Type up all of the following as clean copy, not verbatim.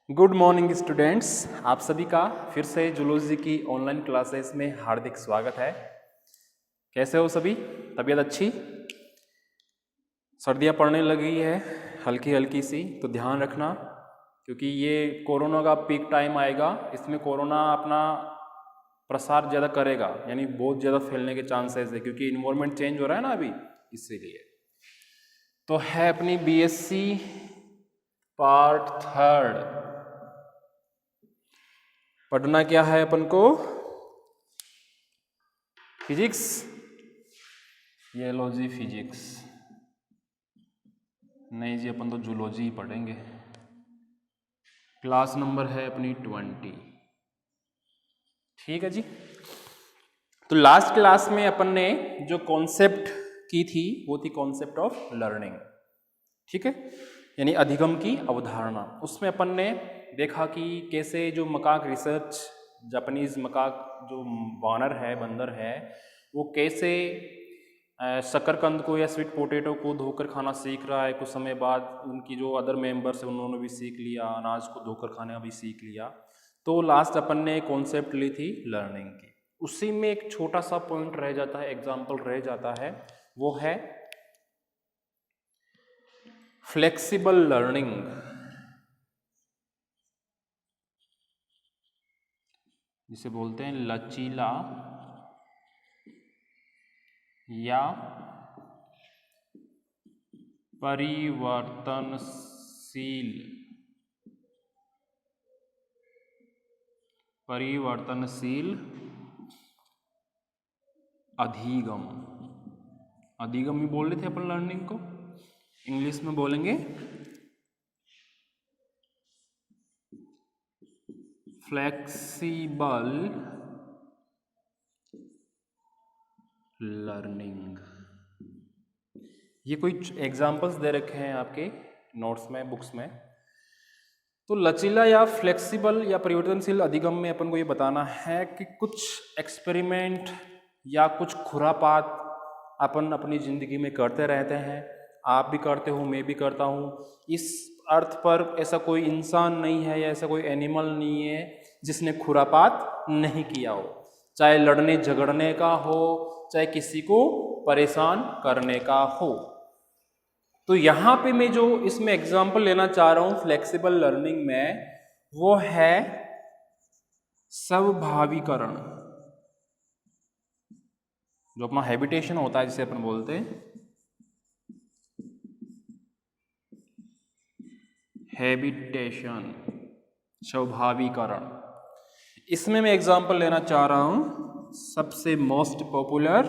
Good morning students, आप सभी का फिर से जूलॉजी की ऑनलाइन क्लासेस में हार्दिक स्वागत है। कैसे हो सभी? तबीयत अच्छी? सर्दियाँ पड़ने लगी है हल्की हल्की सी, तो ध्यान रखना क्योंकि ये कोरोना का पीक टाइम आएगा। इसमें कोरोना अपना प्रसार ज़्यादा करेगा, यानी बहुत ज़्यादा फैलने के चांसेस है क्योंकि इन्वायरमेंट चेंज हो रहा है ना अभी, इसीलिए। तो है अपनी बीएससी पार्ट 3। पढ़ना क्या है अपन को? फिजिक्स। ये लो जी फिजिक्स। नहीं जी, अपन तो जूलॉजी ही पढ़ेंगे। क्लास नंबर है अपनी 20। ठीक है जी। तो लास्ट क्लास में अपन ने जो कॉन्सेप्ट की थी वो थी कॉन्सेप्ट ऑफ लर्निंग। ठीक है, यानी अधिगम की अवधारणा। उसमें अपन ने देखा कि कैसे जो मकाक रिसर्च, जापानीज मकाक जो वानर है, बंदर है, वो कैसे शकरकंद को या स्वीट पोटैटो को धोकर खाना सीख रहा है। कुछ समय बाद उनकी जो अदर मेंबर्स है उन्होंने भी सीख लिया, अनाज को धोकर खाना भी सीख लिया। तो लास्ट अपन ने कॉन्सेप्ट ली थी लर्निंग की। उसी में एक छोटा सा पॉइंट रह जाता है, एग्जाम्पल रह जाता है, वो है फ्लेक्सिबल लर्निंग, जिसे बोलते हैं लचीला या परिवर्तनशील अधिगम। अधिगम ही बोल रहे थे अपन लर्निंग को, इंग्लिश में बोलेंगे फ्लेक्सिबल लर्निंग। ये कोई एग्जाम्पल्स दे रखे हैं आपके नोट्स में, बुक्स में। तो लचीला या फ्लेक्सिबल या परिवर्तनशील अधिगम में अपन को ये बताना है कि कुछ एक्सपेरिमेंट या कुछ खुरापात अपन अपनी ज़िंदगी में करते रहते हैं। आप भी करते हो, मैं भी करता हूँ। इस अर्थ पर ऐसा कोई इंसान नहीं है या ऐसा कोई एनिमल नहीं है जिसने खुरापात नहीं किया हो, चाहे लड़ने झगड़ने का हो, चाहे किसी को परेशान करने का हो। तो यहाँ पे मैं जो इसमें एग्जाम्पल लेना चाह रहा हूँ फ्लेक्सिबल लर्निंग में, वो है स्वभावीकरण। जो अपना हैबिटेशन होता है, जिसे अपन बोलते हैं हैबिटेशन, स्वभावीकरण। इसमें मैं एग्जाम्पल लेना चाह रहा हूँ सबसे मोस्ट पॉपुलर,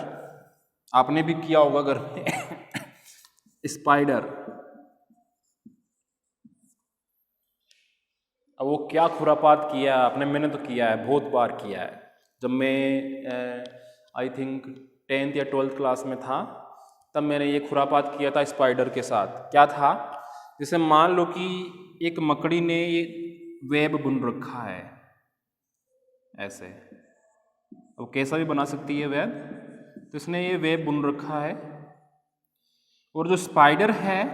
आपने भी किया होगा घर में स्पाइडर। अब वो क्या खुरापात किया आपने, मैंने तो किया है, बहुत बार किया है। जब मैं आई थिंक 10th या 12th क्लास में था, तब मैंने ये खुरापात किया था स्पाइडर के साथ। क्या था, जैसे मान लो कि एक मकड़ी ने ये वेब बुन रखा है ऐसे, वो कैसा भी बना सकती है वेब, तो इसने ये वेब बुन रखा है और जो स्पाइडर है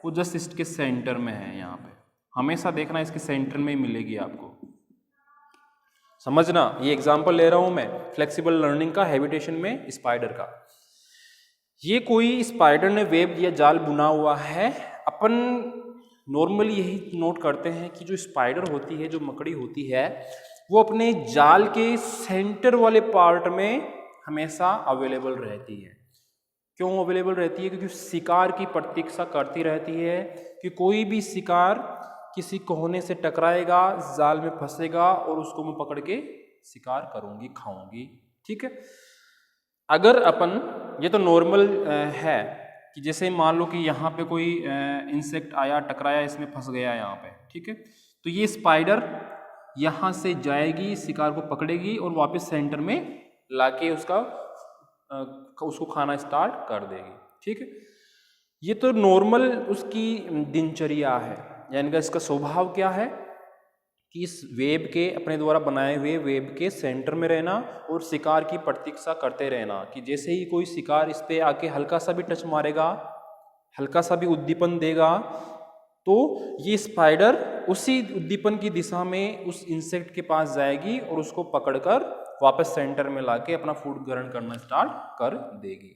वो जस्ट इसके सेंटर में है। यहाँ पे हमेशा देखना, इसके सेंटर में ही मिलेगी आपको। समझना, ये एग्जांपल ले रहा हूं मैं फ्लेक्सिबल लर्निंग का, हैबिटेशन में स्पाइडर का। ये कोई स्पाइडर ने वेब या जाल बुना हुआ है। अपन नॉर्मली यही नोट करते हैं कि जो स्पाइडर होती है, जो मकड़ी होती है, वो अपने जाल के सेंटर वाले पार्ट में हमेशा अवेलेबल रहती है। क्यों अवेलेबल रहती है? क्योंकि शिकार की प्रतीक्षा करती रहती है कि कोई भी शिकार किसी कोने से टकराएगा, जाल में फंसेगा और उसको मैं पकड़ के शिकार करूंगी, खाऊंगी। ठीक है। अगर अपन, ये तो नॉर्मल है कि जैसे मान लो कि यहाँ पे कोई इंसेक्ट आया, टकराया, इसमें फंस गया यहाँ पे, ठीक है, तो ये स्पाइडर यहाँ से जाएगी, शिकार को पकड़ेगी और वापस सेंटर में लाके उसको खाना स्टार्ट कर देगी। ठीक है, ये तो नॉर्मल उसकी दिनचर्या है, यानी कि इसका स्वभाव क्या है कि इस वेब के, अपने द्वारा बनाए हुए वेब के सेंटर में रहना और शिकार की प्रतीक्षा करते रहना कि जैसे ही कोई शिकार इस पे आके हल्का सा भी टच मारेगा, हल्का सा भी उद्दीपन देगा, तो ये स्पाइडर उसी उद्दीपन की दिशा में उस इंसेक्ट के पास जाएगी और उसको पकड़कर वापस सेंटर में लाके अपना फूड ग्रहण करना स्टार्ट कर देगी।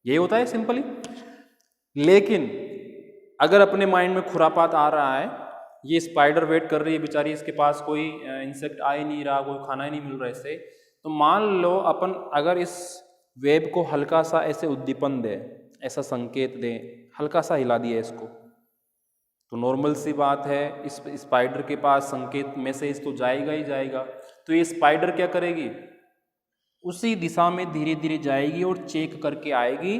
ये होता है सिंपली। लेकिन अगर अपने माइंड में खुरापात आ रहा है, ये स्पाइडर वेट कर रही है बेचारी, इसके पास कोई इंसेक्ट आ ही नहीं रहा, कोई खाना ही नहीं मिल रहा इससे, तो मान लो अपन अगर इस वेब को हल्का सा ऐसे उद्दीपन दे, ऐसा संकेत दे, हल्का सा हिला दिया इसको, तो नॉर्मल सी बात है इस स्पाइडर के पास संकेत मैसेज तो जाएगा ही जाएगा। तो ये स्पाइडर क्या करेगी, उसी दिशा में धीरे धीरे जाएगी और चेक करके आएगी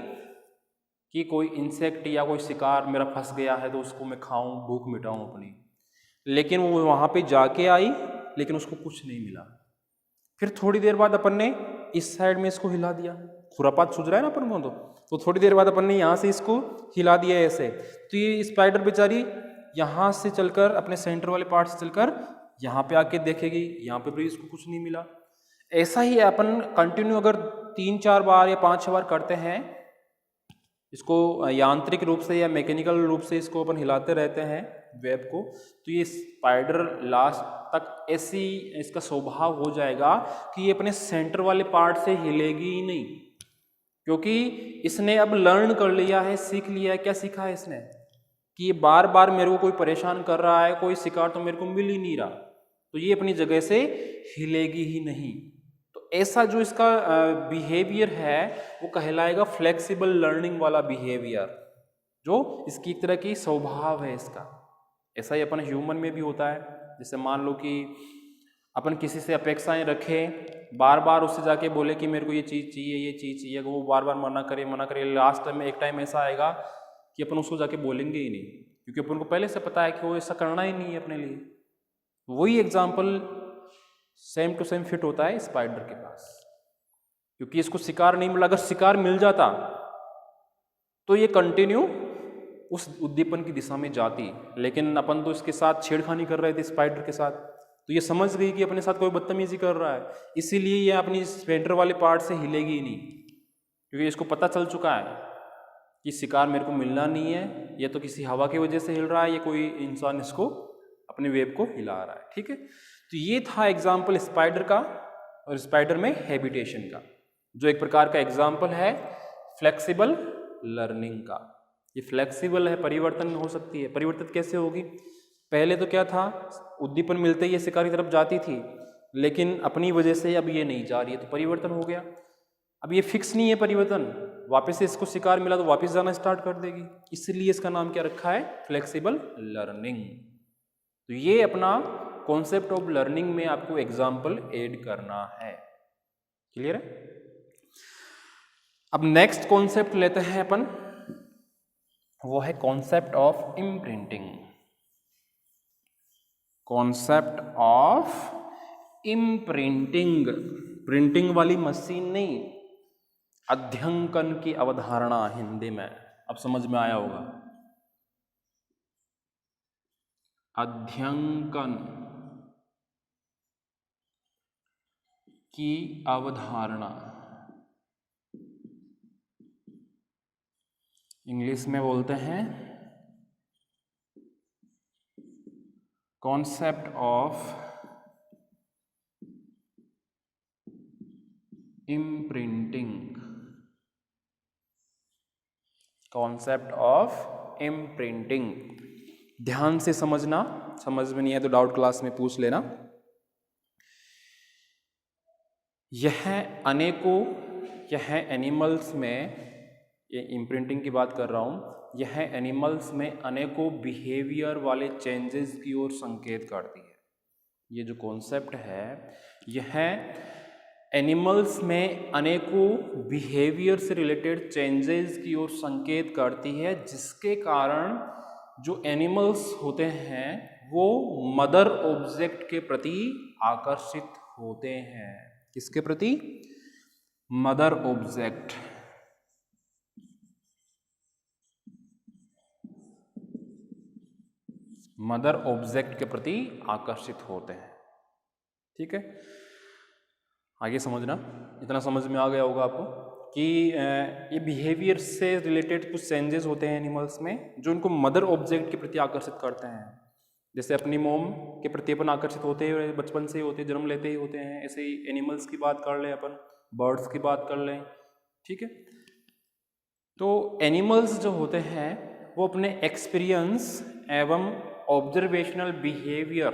कि कोई इंसेक्ट या कोई शिकार मेरा फंस गया है तो उसको मैं खाऊं, भूख मिटाऊं अपनी। लेकिन वो वहाँ पे जाके आई, लेकिन उसको कुछ नहीं मिला। फिर थोड़ी देर बाद अपन ने इस साइड में इसको हिला दिया, खुरापात सूझ रहा है ना अपन को, तो थोड़ी देर बाद अपन ने यहाँ से इसको हिला दिया ऐसे, तो ये स्पाइडर बेचारी यहाँ से चलकर अपने सेंटर वाले पार्ट से चलकर यहाँ पे आके देखेगी, यहाँ पे भी इसको कुछ नहीं मिला। ऐसा ही अपन कंटिन्यू अगर 3-4 बार या 5-6 बार करते हैं, इसको यांत्रिक रूप से या मैकेनिकल रूप से इसको अपन हिलाते रहते हैं वेब को, तो ये स्पाइडर लास्ट तक ऐसी इसका स्वभाव हो जाएगा कि ये अपने सेंटर वाले पार्ट से हिलेगी ही नहीं, क्योंकि इसने अब लर्न कर लिया है, सीख लिया है। क्या सीखा है इसने कि ये बार बार मेरे को कोई परेशान कर रहा है, कोई शिकार तो मेरे को मिल ही नहीं रहा, तो ये अपनी जगह से हिलेगी ही नहीं। तो ऐसा जो इसका बिहेवियर है वो कहलाएगा फ्लेक्सिबल लर्निंग वाला बिहेवियर, जो इसकी एक तरह की स्वभाव है इसका। ऐसा ही अपन ह्यूमन में भी होता है। जैसे मान लो कि अपन किसी से अपेक्षाएं रखें, बार बार उससे जाके बोले कि मेरे को ये चीज़ चाहिए, ये चीज़ चाहिए, वो बार बार मना करे, लास्ट टाइम में एक टाइम ऐसा आएगा कि अपन उसको जाके बोलेंगे ही नहीं, क्योंकि अपन को पहले से पता है कि वो ऐसा करना ही नहीं है अपने लिए। वही example same to same fit होता है स्पाइडर के पास, क्योंकि इसको शिकार नहीं मिला। अगर शिकार मिल जाता तो ये कंटिन्यू उस उद्दीपन की दिशा में जाती, लेकिन अपन तो इसके साथ छेड़खानी कर रहे थे स्पाइडर के साथ, तो ये समझ गई कि अपने साथ कोई बदतमीजी कर रहा है, इसीलिए ये अपनी सेंटर वाले पार्ट से हिलेगी ही नहीं, क्योंकि इसको पता चल चुका है कि शिकार मेरे को मिलना नहीं है, ये तो किसी हवा की वजह से हिल रहा है, ये कोई इंसान इसको अपने वेब को हिला रहा है। ठीक है, तो ये था एग्जाम्पल स्पाइडर का और स्पाइडर में हैबिटेशन का, जो एक प्रकार का एग्जाम्पल है फ्लेक्सिबल लर्निंग का। ये फ्लेक्सिबल है, परिवर्तन हो सकती है। परिवर्तित कैसे होगी? पहले तो क्या था, उद्दीपन मिलते ही ये शिकार की तरफ जाती थी, लेकिन अपनी वजह से अब ये नहीं जा रही है, तो परिवर्तन हो गया। अब ये फिक्स नहीं है परिवर्तन, वापस से इसको शिकार मिला तो वापस जाना स्टार्ट कर देगी, इसलिए इसका नाम क्या रखा है? Flexible learning. तो ये अपना कॉन्सेप्ट ऑफ लर्निंग में आपको एग्जाम्पल ऐड करना है। क्लियर है? अब नेक्स्ट कॉन्सेप्ट लेते हैं अपन, वो है concept of imprinting. Concept of imprinting, printing वाली मशीन नहीं, अध्यंकन की अवधारणा हिंदी में। अब समझ में आया होगा, अध्यंकन की अवधारणा, इंग्लिश में बोलते हैं concept of imprinting. Concept of imprinting, ध्यान से समझना, समझ में नहीं है तो डाउट क्लास में पूछ लेना। यह अनेकों, यह एनिमल्स में, ये इम्प्रिंटिंग की बात कर रहा हूँ, यह एनिमल्स में अनेकों बिहेवियर वाले चेंजेस की ओर संकेत करती है। ये जो कॉन्सेप्ट है, यह एनिमल्स में अनेकों बिहेवियर से रिलेटेड चेंजेस की ओर संकेत करती है, जिसके कारण जो एनिमल्स होते हैं वो मदर ऑब्जेक्ट के प्रति आकर्षित होते हैं। किसके प्रति? Mother object. मदर ऑब्जेक्ट के प्रति आकर्षित होते हैं। ठीक है, आगे समझना। इतना समझ में आ गया होगा आपको कि ये बिहेवियर से रिलेटेड कुछ चेंजेस होते हैं एनिमल्स में जो उनको मदर ऑब्जेक्ट के प्रति आकर्षित करते हैं। जैसे अपनी मोम के प्रति अपन आकर्षित होते हैं, बचपन से ही होते, जन्म लेते ही होते हैं। ऐसे ही एनिमल्स की बात कर लें अपन, बर्ड्स की बात कर लें, ठीक है। तो एनिमल्स जो होते हैं वो अपने एक्सपीरियंस एवं ऑब्जर्वेशनल बिहेवियर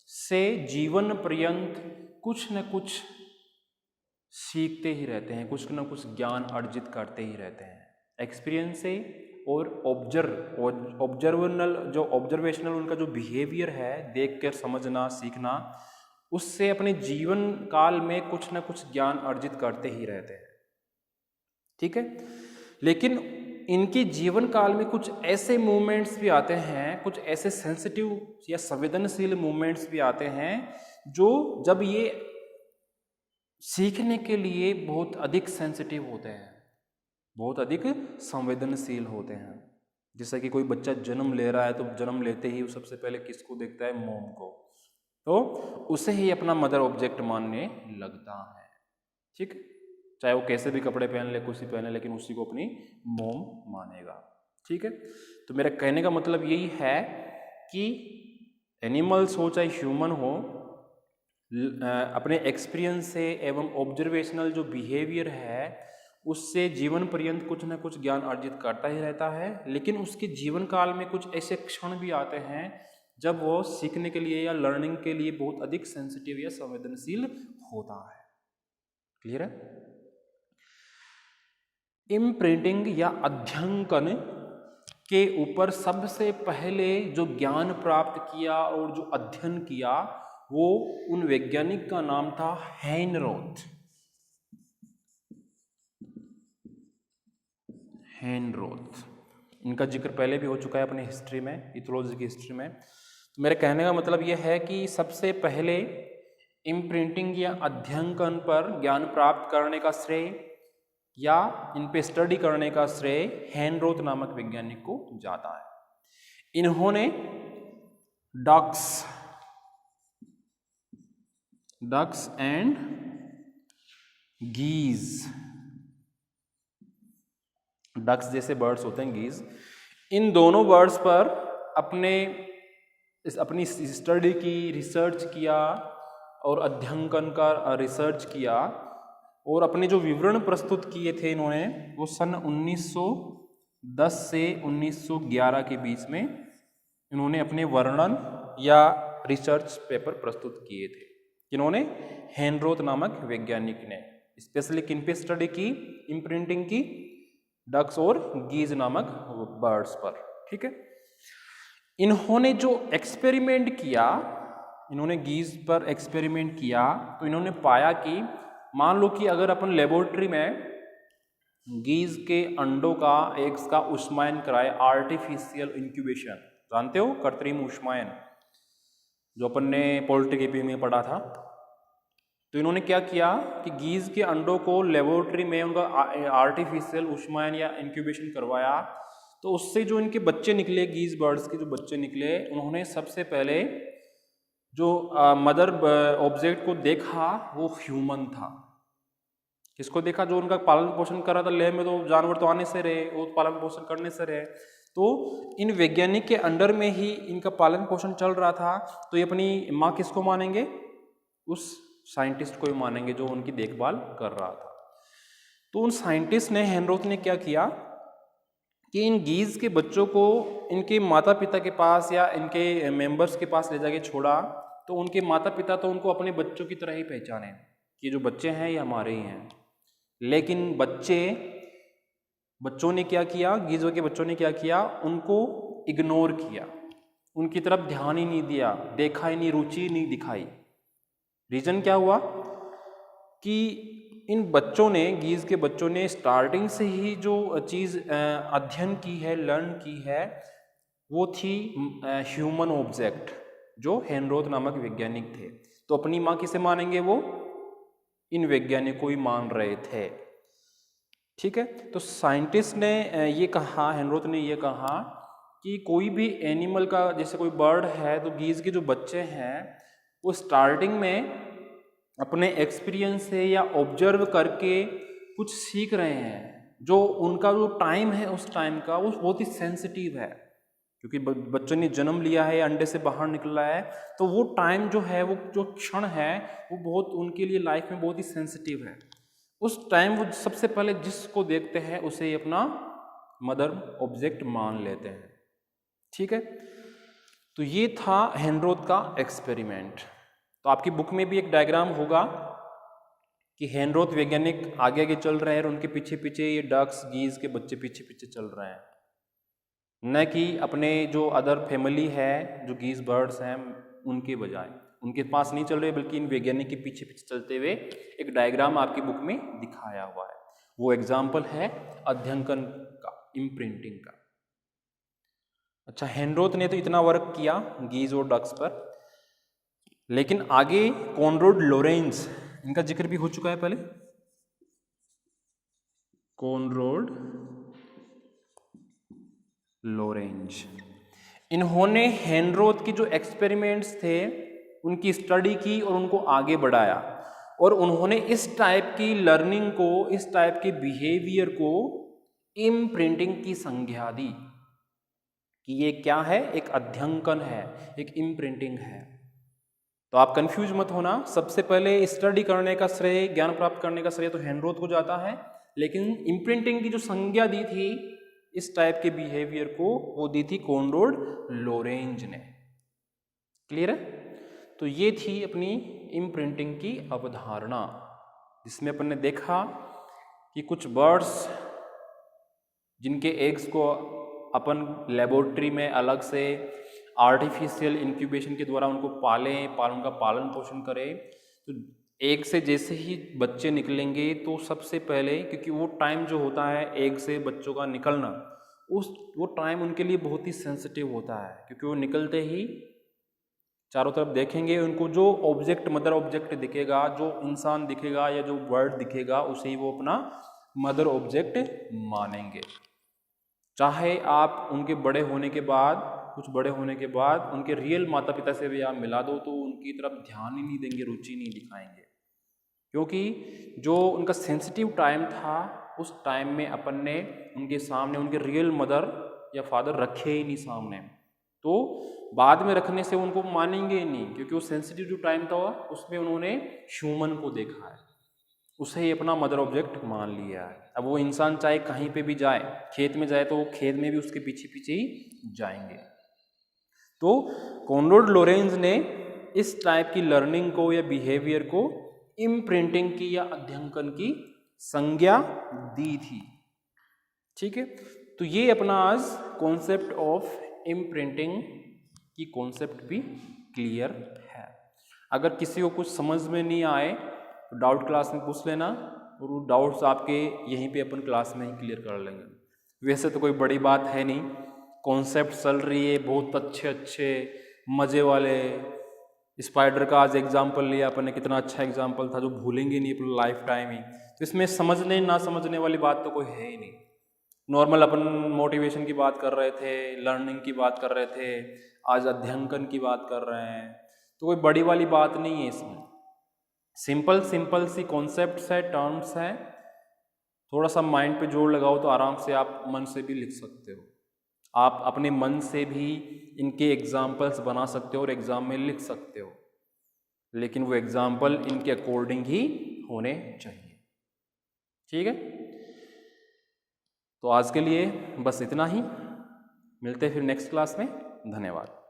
से जीवन पर्यंत कुछ न कुछ सीखते ही रहते हैं, कुछ न कुछ ज्ञान अर्जित करते ही रहते हैं एक्सपीरियंस से। और ऑब्जर्वेशनल उनका जो बिहेवियर है, देख कर समझना सीखना, उससे अपने जीवन काल में कुछ न कुछ ज्ञान अर्जित करते ही रहते हैं, ठीक है। लेकिन इनके जीवन काल में कुछ ऐसे मूवमेंट्स भी आते हैं, कुछ ऐसे सेंसिटिव या संवेदनशील मूवमेंट्स भी आते हैं जो जब ये सीखने के लिए बहुत अधिक सेंसिटिव होते हैं, बहुत अधिक संवेदनशील होते हैं। जैसे कि कोई बच्चा जन्म ले रहा है तो जन्म लेते ही वो सबसे पहले किसको देखता है? मोम को, तो उसे ही अपना मदर ऑब्जेक्ट मानने लगता है, ठीक। चाहे वो कैसे भी कपड़े पहन ले, कुछ भी पहने, लेकिन उसी को अपनी मोम मानेगा, ठीक है। तो मेरा कहने का मतलब यही है कि एनिमल्स हो चाहे ह्यूमन हो, अपने एक्सपीरियंस से एवं ऑब्जर्वेशनल जो बिहेवियर है उससे जीवन पर्यंत कुछ न कुछ ज्ञान अर्जित करता ही रहता है। लेकिन उसके जीवन काल में कुछ ऐसे क्षण भी आते हैं जब वो सीखने के लिए या लर्निंग के लिए बहुत अधिक सेंसिटिव या संवेदनशील होता है। क्लियर है? इम्प्रिंटिंग या अध्ययन के ऊपर सबसे पहले जो ज्ञान प्राप्त किया और जो अध्ययन किया वो उन वैज्ञानिक का नाम था हेनरोथ। इनका जिक्र पहले भी हो चुका है अपनी हिस्ट्री में, इथोलॉजी की हिस्ट्री में। तो मेरे कहने का मतलब यह है कि सबसे पहले इम्प्रिंटिंग या अध्ययन पर ज्ञान प्राप्त करने का श्रेय या इन पे स्टडी करने का श्रेय हेनरोथ नामक वैज्ञानिक को जाता है। इन्होंने डक्स एंड गीज, डक्स जैसे बर्ड्स होते हैं, गीज, इन दोनों बर्ड्स पर अपनी स्टडी की, रिसर्च किया और अध्ययन का रिसर्च किया और अपने जो विवरण प्रस्तुत किए थे इन्होंने वो सन 1910 से 1911 के बीच में इन्होंने अपने वर्णन या रिसर्च पेपर प्रस्तुत किए थे। इन्होंने हेनरोथ नामक वैज्ञानिक ने स्पेशली किन पे स्टडी की? इम्प्रिंटिंग की, डक्स और गीज नामक बर्ड्स पर, ठीक है। इन्होंने जो एक्सपेरिमेंट किया, इन्होंने गीज पर एक्सपेरिमेंट किया तो इन्होंने पाया कि मान लो कि अगर अपन लेबोरेटरी में गीज के अंडों का एग्स का उष्मायन कराए, आर्टिफिशियल इंक्यूबेशन, जानते हो कृत्रिम उष्मायन, जो अपन ने पोल्ट्री केपी में पढ़ा था। तो इन्होंने क्या किया कि गीज के अंडों को लेबोरेटरी में उनका आर्टिफिशियल उष्मायन या इंक्यूबेशन करवाया, तो उससे जो इनके बच्चे निकले, गीज बर्ड्स के जो बच्चे निकले, उन्होंने सबसे पहले जो मदर ऑब्जेक्ट को देखा वो ह्यूमन था। किसको देखा? जो उनका पालन पोषण कर रहा था लैब में, तो जानवर तो आने से रहे, वो पालन पोषण करने से रहे, तो इन वैज्ञानिक के अंडर में ही इनका पालन पोषण चल रहा था। तो ये अपनी माँ किसको मानेंगे? उस साइंटिस्ट को ही मानेंगे जो उनकी देखभाल कर रहा था। तो उन साइंटिस्ट ने, हेनरोथ ने क्या किया कि इन गीज के बच्चों को इनके माता पिता के पास या इनके मेंबर्स के पास ले जाके छोड़ा, तो उनके माता पिता तो उनको अपने बच्चों की तरह ही पहचाने कि जो बच्चे हैं ये हमारे ही हैं। लेकिन बच्चों ने क्या किया, गीज के बच्चों ने क्या किया, उनको इग्नोर किया, उनकी तरफ ध्यान ही नहीं दिया, देखा ही नहीं, रुचि नहीं दिखाई। रीजन क्या हुआ कि इन बच्चों ने, गीज के बच्चों ने स्टार्टिंग से ही जो चीज़ अध्ययन की है, लर्न की है, वो थी ह्यूमन ऑब्जेक्ट, जो हेनरोथ नामक वैज्ञानिक थे। तो अपनी माँ किसे मानेंगे? वो इन वैज्ञानिकों को ही मान रहे थे, ठीक है। तो साइंटिस्ट ने ये कहा, हेनरोथ ने ये कहा कि कोई भी एनिमल का, जैसे कोई बर्ड है, तो गीज के जो बच्चे हैं वो स्टार्टिंग में अपने एक्सपीरियंस से या ऑब्जर्व करके कुछ सीख रहे हैं, जो उनका जो टाइम है उस टाइम का वो बहुत ही सेंसिटिव है, क्योंकि बच्चों ने जन्म लिया है, अंडे से बाहर निकला है, तो वो टाइम जो है, वो जो क्षण है, वो बहुत उनके लिए लाइफ में बहुत ही सेंसिटिव है। उस टाइम वो सबसे पहले जिसको देखते हैं उसे ही अपना मदर ऑब्जेक्ट मान लेते हैं। ठीक है, तो ये था हेनरोथ का एक्सपेरिमेंट। तो आपकी बुक में भी एक डायग्राम होगा कि हेनरोथ वैज्ञानिक आगे आगे चल रहे हैं और उनके पीछे पीछे ये डक्स गीज के बच्चे पीछे पीछे चल रहे हैं, न कि अपने जो अदर फैमिली है जो गीज बर्ड्स हैं उनके बजाय, उनके पास नहीं चल रहे बल्कि इन वैज्ञानिक के पीछे पीछे चलते हुए एक डायग्राम आपकी बुक में दिखाया हुआ है। वो एग्जाम्पल है अध्ययन का, इम्प्रिंटिंग का। अच्छा, हेनरोथ ने तो इतना वर्क किया गीज और डक्स पर, लेकिन आगे कॉनराड लोरेंज, इनका जिक्र भी हो चुका है पहले, कॉनराड लोरेंज, इन्होंने हेनरोथ की जो एक्सपेरिमेंट्स थे उनकी स्टडी की और उनको आगे बढ़ाया, और उन्होंने इस टाइप की लर्निंग को, इस टाइप के बिहेवियर को इम्प्रिंटिंग की संज्ञा दी कि ये क्या है, एक अध्ययन है, एक इम्प्रिंटिंग है। तो आप कंफ्यूज मत होना, सबसे पहले स्टडी करने का श्रेय, ज्ञान प्राप्त करने का श्रेय तो हेनरोथ को जाता है, लेकिन इम्प्रिंटिंग की जो संज्ञा दी थी इस टाइप के बिहेवियर को, वो दी थी कॉनराड लोरेंज ने। क्लियर है? तो ये थी अपनी इम्प्रिंटिंग की अवधारणा, जिसमें अपन ने देखा कि कुछ बर्ड्स जिनके एग्स को अपन लेबोरेटरी में अलग से आर्टिफिशियल इंक्यूबेशन के द्वारा उनको पालें, उनका पालन पोषण करें, तो एग से जैसे ही बच्चे निकलेंगे तो सबसे पहले, क्योंकि वो टाइम जो होता है एग से बच्चों का निकलना, वो टाइम उनके लिए बहुत ही सेंसिटिव होता है, क्योंकि वो निकलते ही चारों तरफ देखेंगे, उनको जो ऑब्जेक्ट, मदर ऑब्जेक्ट दिखेगा, जो इंसान दिखेगा या जो बर्ड दिखेगा, उसे ही वो अपना मदर ऑब्जेक्ट मानेंगे। चाहे आप उनके बड़े होने के बाद, कुछ बड़े होने के बाद उनके रियल माता पिता से भी आप मिला दो तो उनकी तरफ ध्यान ही नहीं देंगे, रुचि नहीं दिखाएंगे, क्योंकि जो उनका सेंसिटिव टाइम था उस टाइम में अपन ने उनके सामने उनके रियल मदर या फादर रखे ही नहीं सामने, तो बाद में रखने से उनको मानेंगे ही नहीं, क्योंकि वो सेंसिटिव जो टाइम था उसमें उन्होंने ह्यूमन को देखा है, उसे ही अपना मदर ऑब्जेक्ट मान लिया है। अब वो इंसान चाहे कहीं पे भी जाए, खेत में जाए तो वो खेत में भी उसके पीछे पीछे ही जाएंगे। तो कॉनराड लोरेंज ने इस टाइप की लर्निंग को या बिहेवियर को इम्प्रिंटिंग की या अध्ययन की संज्ञा दी थी। ठीक है, तो ये अपना आज कॉन्सेप्ट ऑफ इम्प्रिंटिंग की कॉन्सेप्ट भी क्लियर है। अगर किसी को कुछ समझ में नहीं आए तो डाउट क्लास में पूछ लेना, और वो डाउट्स आपके यहीं पे अपन क्लास में ही क्लियर कर लेंगे। वैसे तो कोई बड़ी बात है नहीं, कॉन्सेप्ट चल रही है, बहुत अच्छे अच्छे मज़े वाले। स्पाइडर का आज एग्जाम्पल लिया अपन ने, कितना अच्छा एग्जाम्पल था जो भूलेंगे नहीं अपनी लाइफ टाइम ही। तो इसमें समझने ना समझने वाली बात तो कोई है ही नहीं। नॉर्मल अपन मोटिवेशन की बात कर रहे थे, लर्निंग की बात कर रहे थे, आज अध्ययन की बात कर रहे हैं, तो कोई बड़ी वाली बात नहीं है इसमें। सिंपल सी कॉन्सेप्ट्स है, टर्म्स हैं, थोड़ा सा माइंड पे जोर लगाओ तो आराम से आप मन से भी लिख सकते हो। आप अपने मन से भी इनके एग्जाम्पल्स बना सकते हो और एग्जाम में लिख सकते हो, लेकिन वो एग्जाम्पल इनके अकॉर्डिंग ही होने चाहिए। ठीक है, तो आज के लिए बस इतना ही, मिलते हैं फिर नेक्स्ट क्लास में। धन्यवाद।